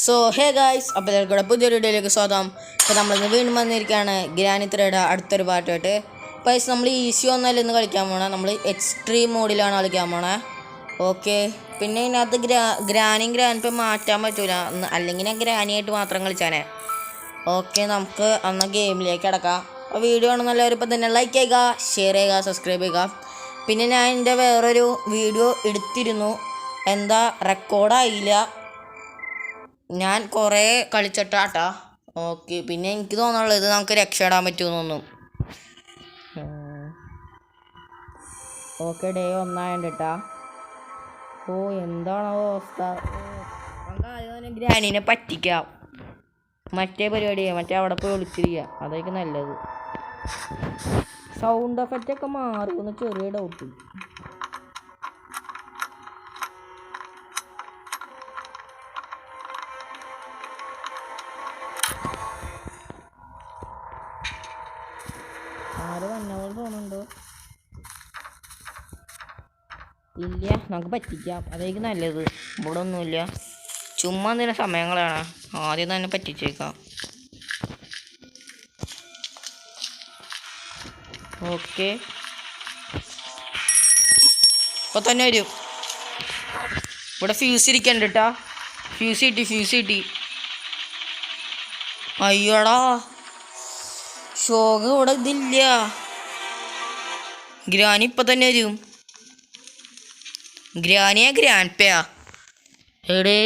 So hey guys, അപ്പോൾ എല്ലാവർക്കും പുതിയൊരു വീഡിയോയിലേക്ക് സ്വാഗതം. ഇപ്പോൾ നമ്മളിന്ന് വീണ്ടും വന്നിരിക്കുകയാണ് ഗ്രാനി ത്രെയുടെ അടുത്തൊരു പാട്ടായിട്ട്. പൈസ നമ്മൾ ഈസി ഒന്നല്ല ഇന്ന് കളിക്കാൻ പോണേ, നമ്മൾ എക്സ്ട്രീം മോഡിലാണ് കളിക്കാൻ പോണേ. ഓക്കെ, പിന്നെ ഇതിനകത്ത് ഗ്രാനിയും ഗ്രാൻഡ്പയും മാറ്റാൻ പറ്റൂല, അല്ലെങ്കിൽ ഞാൻ ഗ്രാനിയായിട്ട് മാത്രം കളിച്ചാനേ. ഓക്കെ, നമുക്ക് അന്ന് ഗെയിമിലേക്ക് കിടക്കാം. അപ്പോൾ വീഡിയോ ആണെന്നല്ലാവരും ഇപ്പം തന്നെ ലൈക്ക് ചെയ്യുക, ഷെയർ ചെയ്യുക, സബ്സ്ക്രൈബ് ചെയ്യുക. പിന്നെ ഞാൻ എൻ്റെ വേറൊരു വീഡിയോ എടുത്തിരുന്നു, എന്താ റെക്കോർഡായില്ല, ഞാൻ കുറേ കളിച്ചിട്ടാട്ടാ. ഓക്കെ, പിന്നെ എനിക്ക് തോന്നുന്നുള്ളത് ഇത് നമുക്ക് രക്ഷപ്പെടാൻ പറ്റുമെന്നൊന്നും. ഓക്കെ, ഡേ 1 കേട്ടാ. ഓ, എന്താണോ അവസ്ഥ. നമുക്ക് ആദ്യം തന്നെ ഗ്രാനീനെ പറ്റിക്കാം. മറ്റേ പരിപാടി മറ്റേ അവിടെ പോയി ഒളിച്ചിരിക്കുക, അതായിരിക്കും നല്ലത്. സൗണ്ട് എഫക്റ്റൊക്കെ മാറുമെന്ന് ചെറിയ ഡൗട്ട്. ആര് വന്നവർ തോന്നുന്നുണ്ടോ? ഇല്ല, നമുക്ക് പറ്റിക്കാം, അതായിരിക്കും നല്ലത്. ഇവിടെ ഒന്നുമില്ല, ചുമ്മാ എന്തിനാ സമയങ്ങളാണ്. ആദ്യം തന്നെ പറ്റിച്ചേക്കാം. ഓക്കെ, ഇപ്പോൾ തന്നെ വരും. ഇവിടെ ഫ്യൂസ് ഇരിക്കണ്ട കേട്ടാ. ഫ്യൂസ് കിട്ടി. അയ്യോടാ, ഷോക്ക് ഇവിടെ ഇതില്ല. ഗ്രാനി ഇപ്പം തന്നെ വരും. ഗ്രാനിയാ ഗ്രാൻഡ്പയാ? എടേ,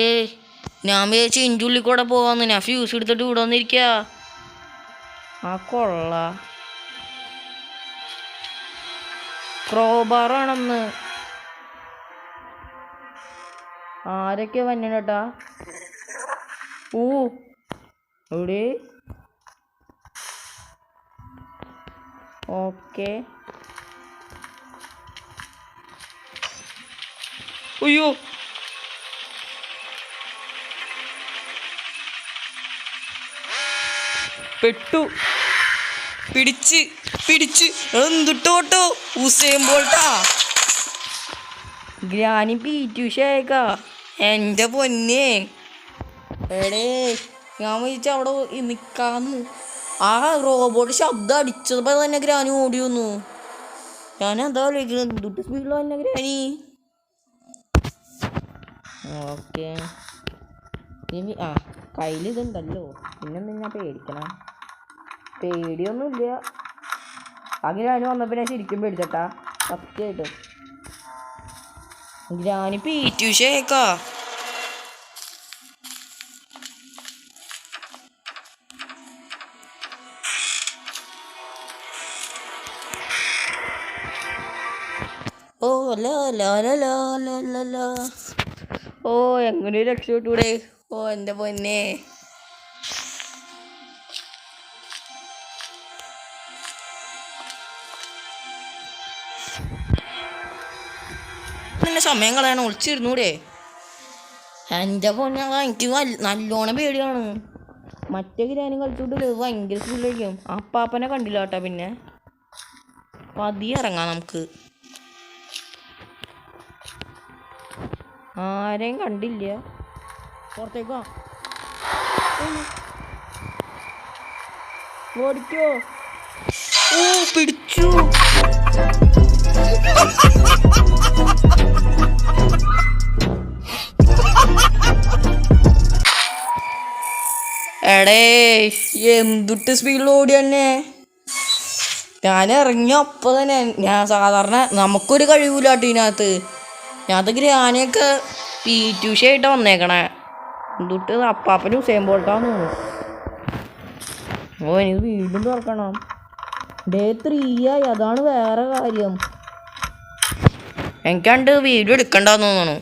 ഞാൻ വിചാരിച്ചു ഇൻ്റെ ഉള്ളിൽ കൂടെ പോവാന്ന്. ഞാൻ ഫ്യൂസ് എടുത്തിട്ട് ഇവിടെ വന്നിരിക്കുക. ആ കൊള്ള, ക്രോബാറാണെന്ന്. ആരൊക്കെ വന്നേട്ടാ? ഓ, എവിടെ? ഓക്കെ, അയ്യോ, പെട്ടു. പിടിച്ച് എന്തിട്ടോട്ടോ ഉസൈൻ ബോൾട്ടാ. ഗ്രാനി പീറ്റുഷേക്ക. എൻ്റെ പൊന്നേ, എടേ, ഞാൻ വിളിച്ച അവിടെ നിൽക്കാന്ന്. ആ റോബോട്ട് ശബ്ദം അടിച്ചപ്പോൾ തന്നെ ഗ്രാനി ഓടി വന്നു. ഞാൻ എന്താ വിളിക്കുന്നത്, എന്തുട്ട് സ്പീഡിൽ തന്നെ ഗ്രാനി. ഓക്കെ, ഇനി കയ്യിൽ ഇതുണ്ടല്ലോ, പിന്നെന്താ ഞാൻ പേടിക്കണം? പേടിയൊന്നുമില്ല. ആ ഗ്രാനി വന്നപ്പോൾ ഞാൻ ശരിക്കും പേടിച്ചട്ടാ, സത്യമായിട്ടും. ഗ്രാനി പീറ്റുഷേക്കാ. ഓ ലാ. ഓ, എങ്ങനെ രക്ഷപ്പെട്ടൂടെ? ഓ, എൻ്റെ പൊന്നെ. പിന്നെ സമയം കളയണം, ഒളിച്ചിരുന്നൂടെ? എൻ്റെ പൊന്നെ, എനിക്ക് നല്ലോണം പേടിയാണ്. മറ്റേ ഗ്രാനും കളിച്ചോണ്ട് ഭയങ്കര സ്പീഡിലായിരിക്കും. അപ്പാപ്പനെ കണ്ടില്ല കേട്ടോ. പിന്നെ പതിയെ ഇറങ്ങാം നമുക്ക്. ആരെയും കണ്ടില്ല, പുറത്തേക്കോ ഓടിക്കോ. ഓ, പിടിച്ചു. എടേ, എന്തുട്ട് സ്പീഡിൽ ഓടി തന്നെ. ഞാൻ ഇറങ്ങിയ അപ്പം തന്നെ, ഞാൻ സാധാരണ നമുക്കൊരു കഴിവില്ലാട്ടോ ഇതിനകത്ത്. ഞാനത് ഗ്രാനിയൊക്കെ പീറ്റുഷയായിട്ട് വന്നേക്കണേ. എന്തുട്ട് അപ്പാപ്പനും ഉസൈൻ ബോൾട്ടാന്ന് തോന്നുന്നു. ഓ, എനിക്ക് വീണ്ടും തുറക്കണം. ഡേ 3 ആയി, അതാണ് വേറെ കാര്യം. എനിക്കണ്ട് വീഡിയോ എടുക്കണ്ടെന്ന് തോന്നുന്നു.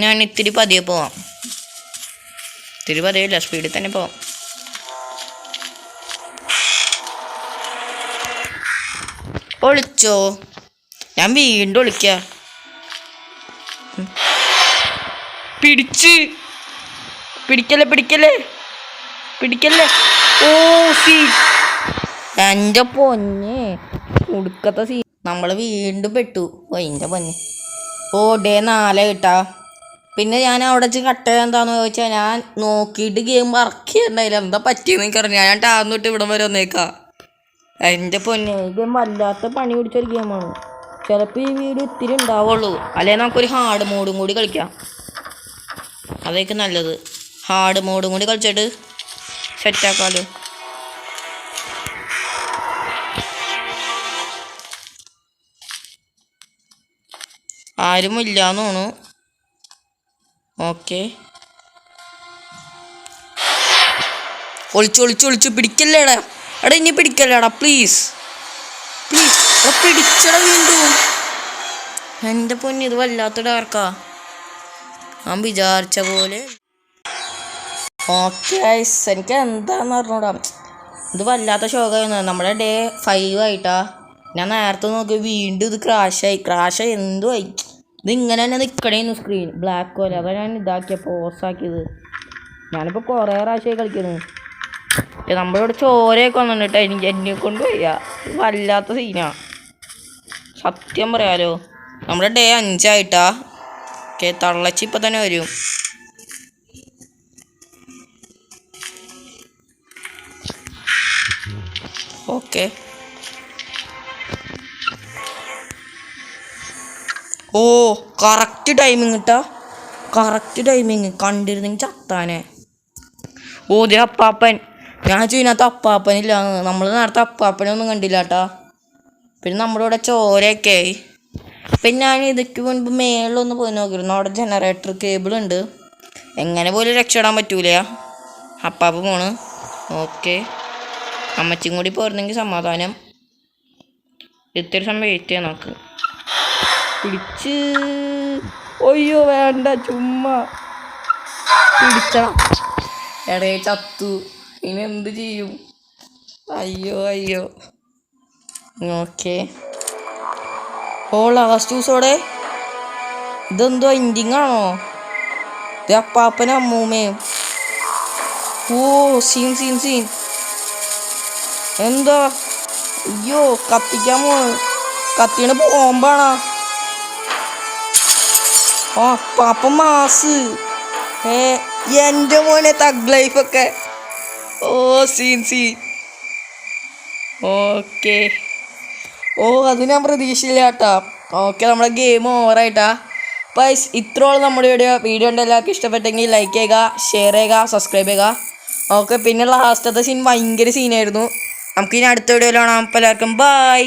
ഞാൻ ഇത്തിരി പതിയെ പോവാം. ഇത്തിരി പതിയില്ല, സ്പീഡിൽ തന്നെ പോവാം. ഒളിച്ചോ? ഞാൻ വീണ്ടും ഒളിക്ക. പിടിക്കല്ലേ. ഓ, എൻ്റെ പൊന്നെ, ഉടുക്കത്തെ നമ്മൾ വീണ്ടും പെട്ടു. ഓ, എൻ്റെ പൊന്നെ. ഓ, ഡേ 4 കിട്ടാ. പിന്നെ ഞാൻ അവിടെ വെച്ച് കട്ട് എന്താന്ന് ചോദിച്ചാൽ ഞാൻ നോക്കിയിട്ട് ഗെയിം വർക്ക് ചെയ്യണ്ടായില്ല. എന്താ പറ്റിയെന്ന് എനിക്കറിഞ്ഞ ഞാൻ ടാന്നിട്ട് ഇവിടെ വരെ വന്നേക്കാം. എൻ്റെ പൊന്നെ ഗെയിം വല്ലാത്ത പണി പിടിച്ചൊരു ഗെയിമാണ്. ചിലപ്പോൾ ഈ വീഡിയോ ഇത്തിരി ഉണ്ടാവുള്ളൂ. അല്ലെങ്കിൽ നമുക്കൊരു ഹാർഡ് മോഡും കൂടി കളിക്കാം. അതായിരിക്കും നല്ലത്. ഹാർഡ് മോഡും കൂടി കളിച്ചിട്ട് സെറ്റാക്കാമല്ലോ. ആരും ഇല്ലാന്ന് തോന്നുന്നു. ഓക്കെ, ഒളിച്ചു പിടിക്കല്ലേടാ. എടാ ഇനി പിടിക്കല്ലേടാ പ്ലീസ് പ്ലീസ്. എടാ പിടിച്ചടാ വീണ്ടും. എൻ്റെ പൊന്നി ഇത് വല്ലാത്ത ഡാർക്കാ. ഞാൻ വിചാരിച്ച പോലെ. ഓക്കെ എനിക്ക് എന്താന്ന് പറഞ്ഞോടാ, ഇത് വല്ലാത്ത ഷോക്കായിരുന്നു. നമ്മുടെ ഡേ 5 ആയിട്ടാ. ഞാൻ നേരത്തെ നോക്കി വീണ്ടും ഇത് ക്രാഷായി എന്തുമായി. ഇത് ഇങ്ങനെ തന്നെ നിൽക്കണേന്ന് സ്ക്രീൻ ബ്ലാക്ക് പോലെ. അതാ ഞാൻ ഇതാക്കിയ പോസാക്കിയത്. ഞാനിപ്പോൾ കുറേ പ്രാവശ്യമായി കളിക്കുന്നു. നമ്മളിവിടെ ചോരയൊക്കെ വന്നിട്ട് എന്നെ കൊണ്ട് വയ്യ. വല്ലാത്ത സീനാ സത്യം പറയാലോ. നമ്മുടെ ഡേ 5 ആയിട്ടാ. ഓക്കെ, തള്ളച്ചി ഇപ്പം തന്നെ വരും. ഓക്കെ, ഓ കറക്റ്റ് ടൈമിങ് ഇട്ടാ. കറക്റ്റ് ടൈമിങ് കണ്ടിരുന്നെങ്കിൽ ചത്താനെ. ഓ ദേ അപ്പാപ്പൻ. ഞാൻ ഇതിനകത്ത് അപ്പാപ്പനില്ല. നമ്മൾ നേരത്തെ അപ്പാപ്പനൊന്നും കണ്ടില്ല കേട്ടാ. പിന്നെ നമ്മുടെ ഇവിടെ ചോരയൊക്കെ ആയി. പിന്നെ ഞാൻ ഇതൊക്കെ മുൻപ് മേളിലൊന്ന് പോയി നോക്കിയിരുന്നു. അവിടെ ജനറേറ്റർ കേബിൾ ഉണ്ട്. എങ്ങനെ പോലും രക്ഷപ്പെടാൻ പറ്റൂല. അപ്പാപ്പ പോണ്. ഓക്കെ, അമ്മച്ചും കൂടി പോരുന്നെങ്കിൽ സമാധാനം. ഇത്തിരി സമയം വെയിറ്റ് ചെയ്യാം നമുക്ക്. പിടിച്ച് ഒയ്യോ വേണ്ട, ചുമ്മാ പിടിച്ച എടേ ചത്തു. ഇനി എന്ത് ചെയ്യും? അയ്യോ. ഓക്കെ, ഓ ലാസ്റ്റ് ദിവസോടെ ഇതെന്തോ എൻഡിങ് ആണോ? ഇത് അപ്പാപ്പനും അമ്മൂമ്മയും. ഓ സീൻ എന്താ? അയ്യോ കത്തിക്കാൻ പോണ്. കത്തിയാണ് ബോംബാണോ? ഓ അപ്പാപ്പ മാസ്. എൻ്റെ മോനെ തഗ് ലൈഫൊക്കെ. ഓ സീൻ. ഓക്കെ, ഓ അത് ഞാൻ പ്രതീക്ഷയില്ല കേട്ടാ. ഓക്കെ, നമ്മുടെ ഗെയിം ഓവറായിട്ടാ. അപ്പോൾ ഇത്രയോളം നമ്മുടെ വീഡിയോ ഉണ്ട്. എല്ലാവർക്കും ഇഷ്ടപ്പെട്ടെങ്കിൽ ലൈക്ക് ചെയ്യുക, ഷെയർ ചെയ്യുക, സബ്സ്ക്രൈബ് ചെയ്യുക. ഓക്കെ, പിന്നെ ലാസ്റ്റത്തെ സീൻ ഭയങ്കര സീനായിരുന്നു. നമുക്കിനി അടുത്ത വീഡിയോയിൽ കാണാം. അപ്പോൾ എല്ലാവർക്കും ബൈ.